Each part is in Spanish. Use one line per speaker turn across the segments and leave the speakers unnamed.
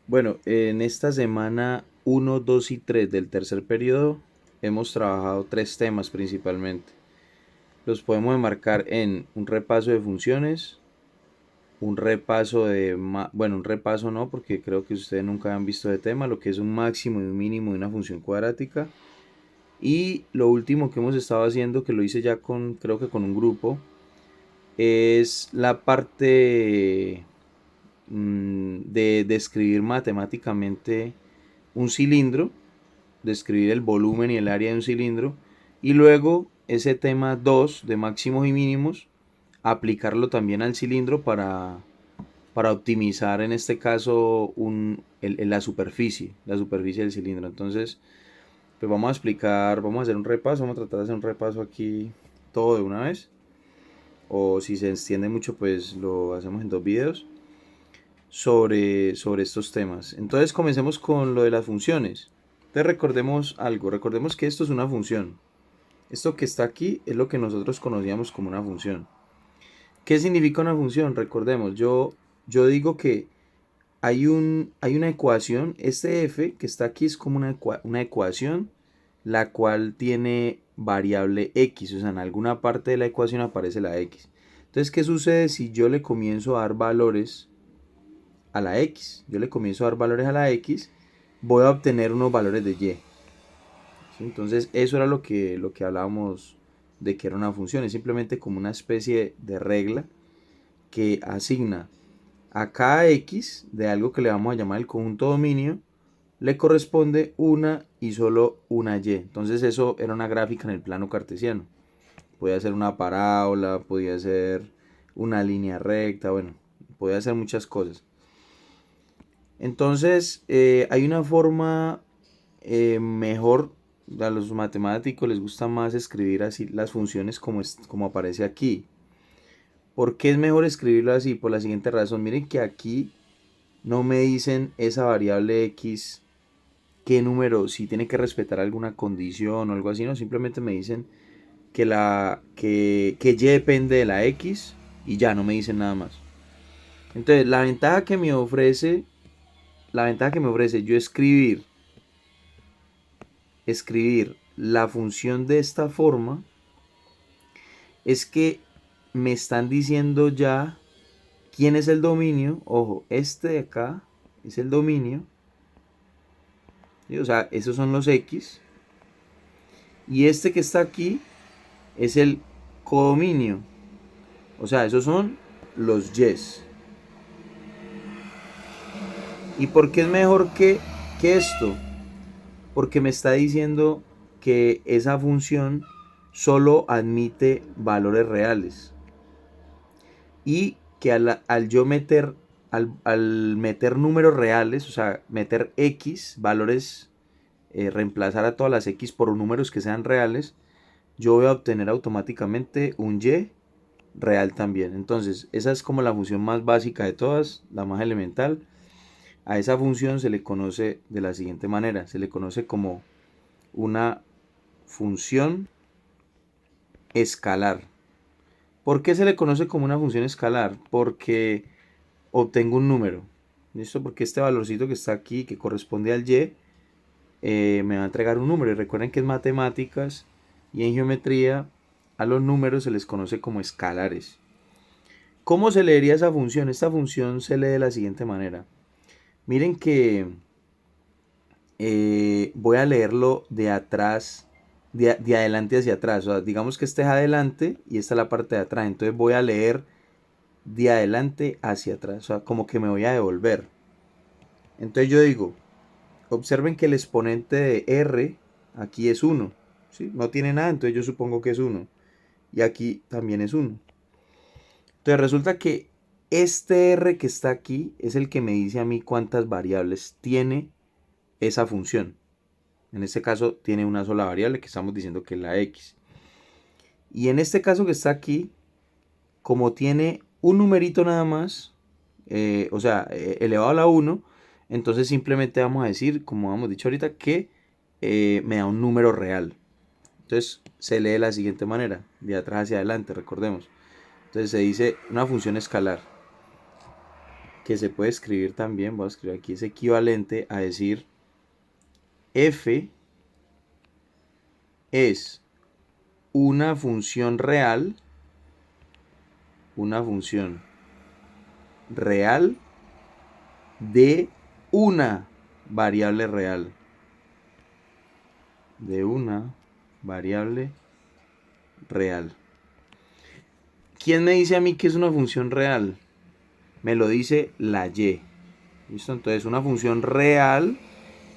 Bueno, en esta semana uno, 2 y 3 del tercer periodo hemos trabajado tres temas principalmente. Los podemos enmarcar en un repaso de funciones, un repaso bueno, un repaso no, porque creo que ustedes nunca han visto de tema, lo que es un máximo y un mínimo de una función cuadrática. Y lo último que hemos estado haciendo, que lo hice ya creo que con un grupo, es la parte de describir matemáticamente un cilindro, describir el volumen y el área de un cilindro, y luego ese tema 2 de máximos y mínimos, aplicarlo también al cilindro para optimizar en este caso la superficie del cilindro. Entonces, pues vamos a explicar, vamos a hacer un repaso, vamos a tratar de hacer un repaso aquí todo de una vez, o si se extiende mucho, pues lo hacemos en dos videos sobre estos temas. Entonces comencemos con lo de las funciones. Entonces recordemos algo, recordemos que esto es una función. Esto que está aquí es lo que nosotros conocíamos como una función. ¿Qué significa una función? Recordemos, yo digo que hay una ecuación, este f que está aquí es como una ecuación la cual tiene variable x, o sea, en alguna parte de la ecuación aparece la x. Entonces, ¿qué sucede si yo le comienzo a dar valores a la x? Yo le comienzo a dar valores a la x, voy a obtener unos valores de y. ¿Sí? Entonces, eso era lo que hablábamos de que era una función. Es simplemente como una especie de regla que asigna a cada x de algo que le vamos a llamar el conjunto dominio, le corresponde una y solo una y. Entonces, eso era una gráfica en el plano cartesiano. Podía ser una parábola, podía ser una línea recta, bueno, podía ser muchas cosas. Entonces, hay una forma mejor, a los matemáticos les gusta más escribir así las funciones como aparece aquí. ¿Por qué es mejor escribirlo así? Por la siguiente razón. Miren que aquí no me dicen esa variable x, qué número, si tiene que respetar alguna condición o algo así, no, simplemente me dicen que y depende de la x y ya, no me dicen nada más. Entonces, la ventaja que me ofrece yo escribir la función de esta forma es que me están diciendo ya quién es el dominio. Ojo, este de acá es el dominio, ¿sí? O sea, esos son los x. Y este que está aquí es el codominio. O sea, esos son los yes. ¿Y por qué es mejor que esto? Porque me está diciendo que esa función solo admite valores reales. Y que al yo meter, al meter números reales, o sea, meter x, valores, reemplazar a todas las x por números que sean reales, yo voy a obtener automáticamente un y real también. Entonces, esa es como la función más básica de todas, la más elemental. A esa función se le conoce de la siguiente manera, se le conoce como una función escalar. ¿Por qué se le conoce como una función escalar? Porque obtengo un número. ¿Listo? Porque este valorcito que está aquí, que corresponde al y, me va a entregar un número. Y recuerden que en matemáticas y en geometría a los números se les conoce como escalares. ¿Cómo se leería esa función? Esta función se lee de la siguiente manera. Miren que voy a leerlo de atrás, de adelante hacia atrás. O sea, digamos que este es adelante y esta es la parte de atrás. Entonces voy a leer de adelante hacia atrás. O sea, como que me voy a devolver. Entonces yo digo, observen que el exponente de r aquí es 1. ¿Sí? No tiene nada, entonces yo supongo que es 1. Y aquí también es 1. Entonces resulta que este r que está aquí es el que me dice a mí cuántas variables tiene esa función. En este caso tiene una sola variable que estamos diciendo que es la x. Y en este caso que está aquí, como tiene un numerito nada más, o sea, elevado a la 1, entonces simplemente vamos a decir, como hemos dicho ahorita, que me da un número real. Entonces se lee de la siguiente manera, de atrás hacia adelante, recordemos. Entonces se dice una función escalar. que se puede escribir también, voy a escribir aquí, es equivalente a decir f es una función real de una variable real. De una variable real. ¿Quién me dice a mí que es una función real? Me lo dice la y. ¿Listo? Entonces, una función real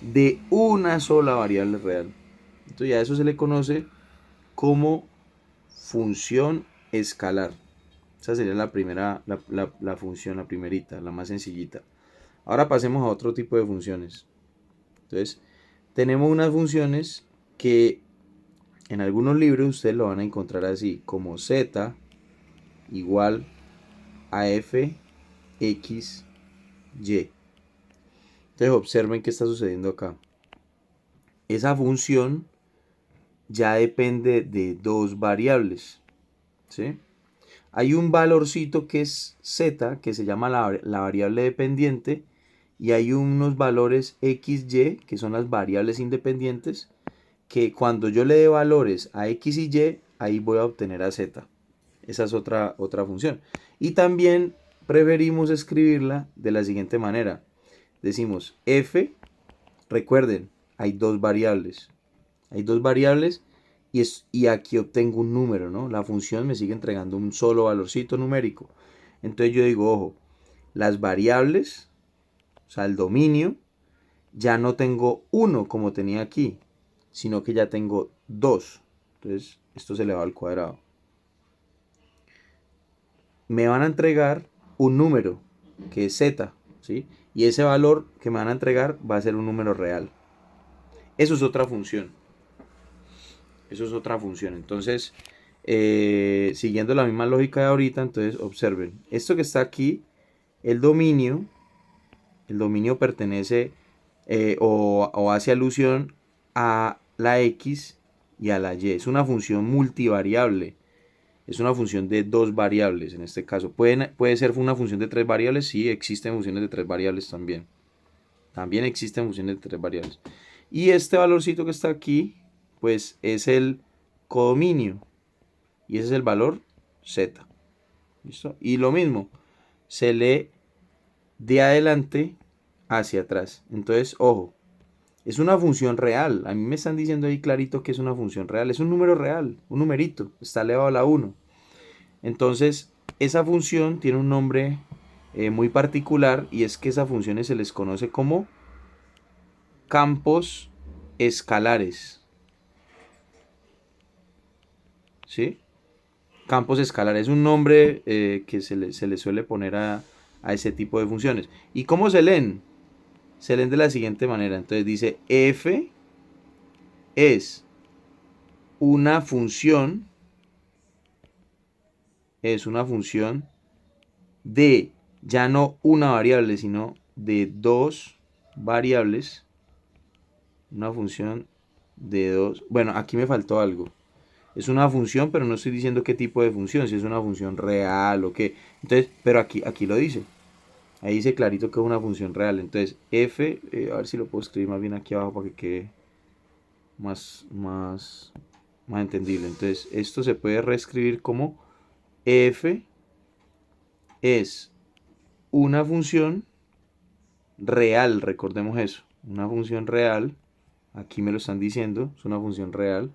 de una sola variable real. Entonces, ya eso se le conoce como función escalar. Esa sería la primera, la función, la primerita, la más sencillita. Ahora pasemos a otro tipo de funciones. Entonces, tenemos unas funciones que en algunos libros ustedes lo van a encontrar así, como z igual a f x y. Entonces observen qué está sucediendo acá. Esa función ya depende de dos variables, ¿sí? Hay un valorcito que es z, que se llama la variable dependiente, y hay unos valores x, y, que son las variables independientes, que cuando yo le dé valores a x y y, ahí voy a obtener a z. Esa es otra función. Y también preferimos escribirla de la siguiente manera. Decimos f, recuerden, hay dos variables. Hay dos variables y aquí obtengo un número, ¿no? La función me sigue entregando un solo valorcito numérico. Entonces yo digo, ojo, las variables, o sea, el dominio, ya no tengo uno como tenía aquí, sino que ya tengo dos. Entonces esto se eleva al cuadrado. Me van a entregar un número, que es z, ¿sí? Y ese valor que me van a entregar va a ser un número real. Eso es otra función. Eso es otra función. Entonces, siguiendo la misma lógica de ahorita, entonces observen. Esto que está aquí, el dominio pertenece o hace alusión a la x y a la y. Es una función multivariable. Es una función de dos variables en este caso. Puede ser una función de tres variables, sí, existen funciones de tres variables también. También existen funciones de tres variables. Y este valorcito que está aquí, pues es el codominio. Y ese es el valor z. ¿Listo? Y lo mismo, se lee de adelante hacia atrás. Entonces, ojo, es una función real. A mí me están diciendo ahí clarito que es una función real. Es un número real, un numerito. Está elevado a la 1. Entonces, esa función tiene un nombre muy particular y es que esas funciones se les conoce como campos escalares. ¿Sí? Campos escalares es un nombre que se le suele poner a ese tipo de funciones. ¿Y cómo se leen? Se leen de la siguiente manera. Entonces dice f es una función de ya no una variable, sino de dos variables. Una función de dos. Bueno, aquí me faltó algo. Es una función, pero no estoy diciendo qué tipo de función, si es una función real o qué. Entonces, pero aquí lo dice. Ahí dice clarito que es una función real. Entonces, f, a ver si lo puedo escribir más bien aquí abajo para que quede más entendible. Entonces, esto se puede reescribir como f es una función real, recordemos eso. Una función real, aquí me lo están diciendo, es una función real.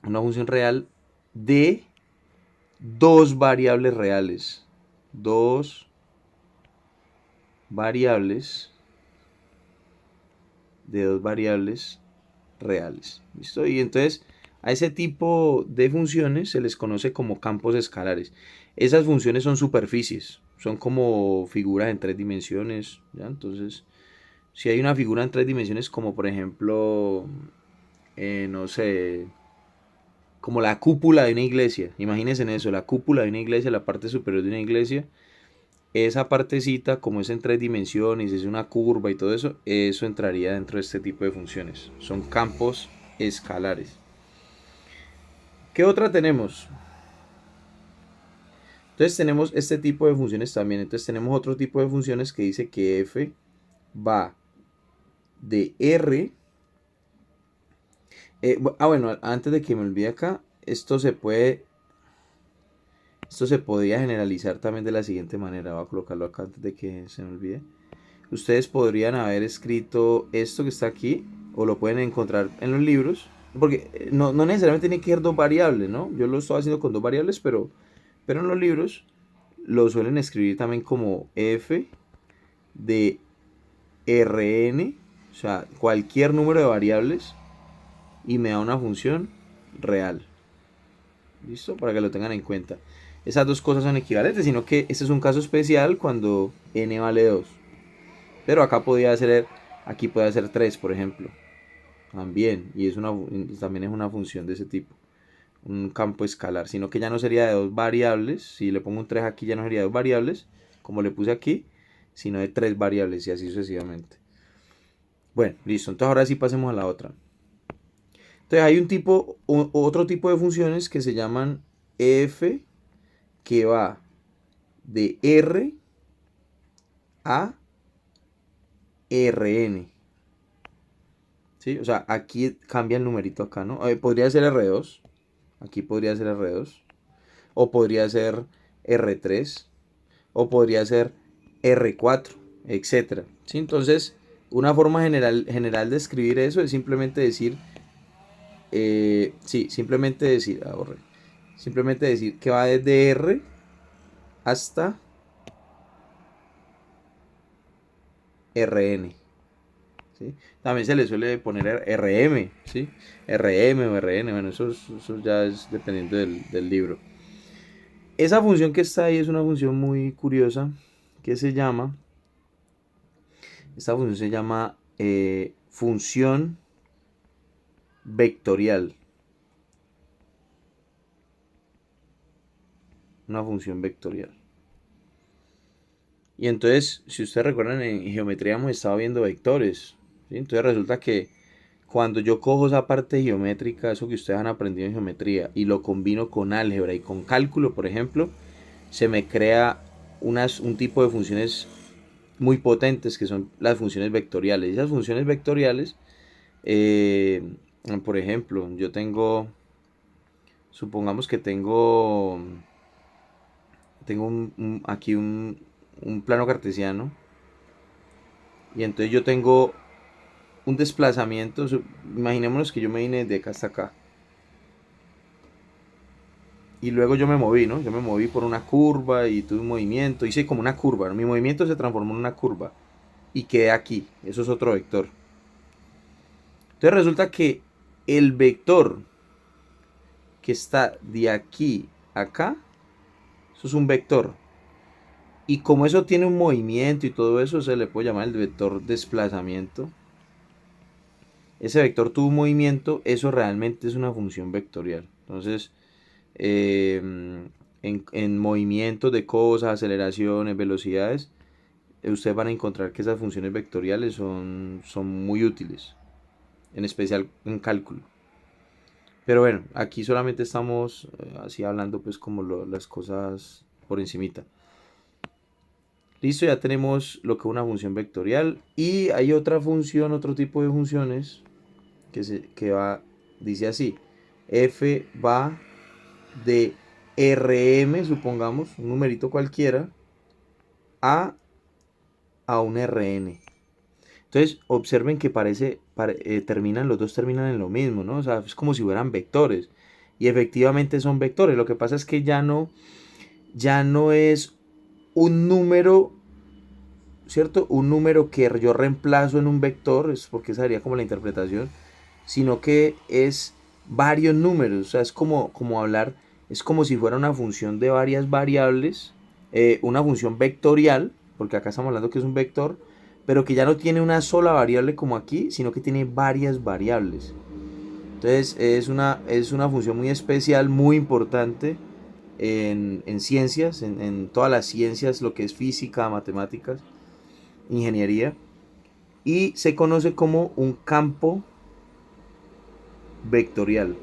Una función real de dos variables reales. Dos variables de dos variables reales. ¿Listo? Y entonces a ese tipo de funciones se les conoce como campos escalares. Esas funciones son superficies, son como figuras en tres dimensiones. ¿Ya? Entonces, si hay una figura en tres dimensiones, como por ejemplo, no sé, como la cúpula de una iglesia. Imagínense en eso, la cúpula de una iglesia, la parte superior de una iglesia. Esa partecita, como es en tres dimensiones, es una curva y todo eso, eso entraría dentro de este tipo de funciones. Son campos escalares. ¿Qué otra tenemos? Entonces tenemos este tipo de funciones también. Entonces tenemos otro tipo de funciones que dice que f va de r. Bueno, antes de que me olvide acá, esto se podría generalizar también de la siguiente manera. Voy a colocarlo acá antes de que se me olvide. Ustedes podrían haber escrito esto que está aquí, o lo pueden encontrar en los libros, porque no necesariamente tiene que ser dos variables, ¿no? Yo lo estoy haciendo con dos variables, pero en los libros lo suelen escribir también como f de Rn, o sea, cualquier número de variables, y me da una función real. ¿Listo? Para que lo tengan en cuenta. Esas dos cosas son equivalentes, sino que este es un caso especial cuando n vale 2. Pero acá aquí puede ser 3, por ejemplo. También, también es una función de ese tipo. Un campo escalar, sino que ya no sería de dos variables. Si le pongo un 3 aquí ya no sería de dos variables, como le puse aquí, sino de tres variables y así sucesivamente. Bueno, listo. Entonces ahora sí pasemos a la otra. Entonces hay otro tipo de funciones que se llaman f, que va de r a rn. ¿Sí? O sea, aquí cambia el numerito acá, ¿no? Podría ser R2. Aquí podría ser R2. O podría ser R3. O podría ser R4, etcétera. ¿Sí? Entonces, una forma general de escribir eso es simplemente decir, simplemente decir que va desde R hasta Rn. ¿Sí? También se le suele poner RM, ¿sí? RM o RN, bueno, eso ya es dependiendo del libro. Esa función que está ahí es una función muy curiosa que esta función se llama función vectorial. Una función vectorial. Y entonces, si ustedes recuerdan, en geometría hemos estado viendo vectores. ¿Sí? Entonces resulta que cuando yo cojo esa parte geométrica, eso que ustedes han aprendido en geometría, y lo combino con álgebra y con cálculo, por ejemplo, se me crea un tipo de funciones muy potentes que son las funciones vectoriales. Y esas funciones vectoriales, eh, por ejemplo, supongamos que tengo aquí un plano cartesiano, y entonces yo tengo un desplazamiento. Imaginémonos que yo me vine de acá hasta acá. Y luego yo me moví, ¿no? Yo me moví por una curva y tuve un movimiento. Hice como una curva, ¿no? Mi movimiento se transformó en una curva. Y quedé aquí. Eso es otro vector. Entonces resulta que el vector que está de aquí a acá, eso es un vector. Y como eso tiene un movimiento y todo eso, se le puede llamar el vector desplazamiento. Ese vector tuvo un movimiento, eso realmente es una función vectorial. Entonces, en movimientos de cosas, aceleraciones, velocidades, ustedes van a encontrar que esas funciones vectoriales son muy útiles, en especial en cálculo. Pero bueno, aquí solamente estamos así hablando pues como las cosas por encimita. Listo, ya tenemos lo que es una función vectorial. Y hay otra función, otro tipo de funciones dice así: f va de Rm, supongamos, un numerito cualquiera, a un Rn. Entonces, observen que los dos terminan en lo mismo, ¿no? O sea, es como si fueran vectores. Y efectivamente son vectores. Lo que pasa es que ya no es un número, ¿cierto? Un número que yo reemplazo en un vector, es porque esa sería como la interpretación, sino que es varios números. O sea, es como si fuera una función de varias variables, una función vectorial, porque acá estamos hablando que es un vector, pero que ya no tiene una sola variable como aquí, sino que tiene varias variables. Entonces es una función muy especial, muy importante en ciencias, en todas las ciencias, lo que es física, matemáticas, ingeniería, y se conoce como un campo vectorial.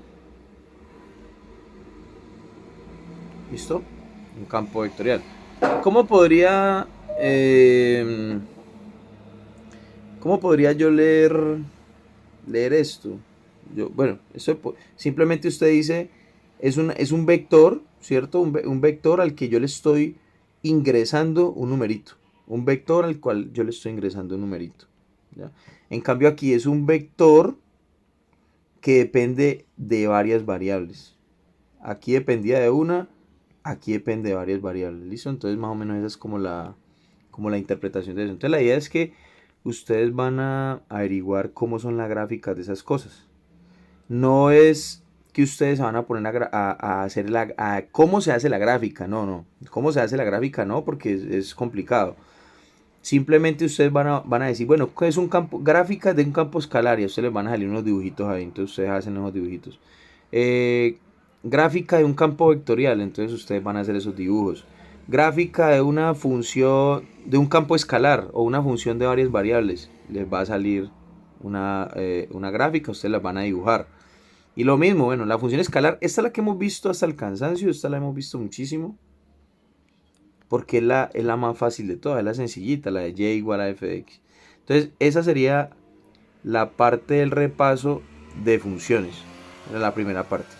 ¿Listo? un campo vectorial. ¿Cómo podría, eh, cómo podría yo leer esto? Bueno, simplemente usted dice, es un vector, ¿cierto? Un vector al que yo le estoy ingresando un numerito. Un vector al cual yo le estoy ingresando un numerito. ¿Ya? En cambio aquí es un vector que depende de varias variables. Aquí dependía de una, aquí depende de varias variables. ¿Listo? Entonces más o menos esa es como la interpretación de eso. Entonces la idea es que ustedes van a averiguar cómo son las gráficas de esas cosas. No es que ustedes se van a poner a hacer cómo se hace la gráfica, no. Cómo se hace la gráfica, no, porque es complicado. Simplemente ustedes van a decir, bueno, ¿qué es un campo? Gráfica de un campo escalar y a ustedes les van a salir unos dibujitos ahí, entonces ustedes hacen esos dibujitos. Eh, Gráfica de un campo vectorial, entonces ustedes van a hacer esos dibujos. Gráfica de una función, de un campo escalar o una función de varias variables, les va a salir una gráfica, ustedes las van a dibujar. Y lo mismo, bueno, la función escalar, esta es la que hemos visto hasta el cansancio, esta la hemos visto muchísimo, porque es la más fácil de todas, es la sencillita, la de y igual a f de x. Entonces, esa sería la parte del repaso de funciones, era la primera parte.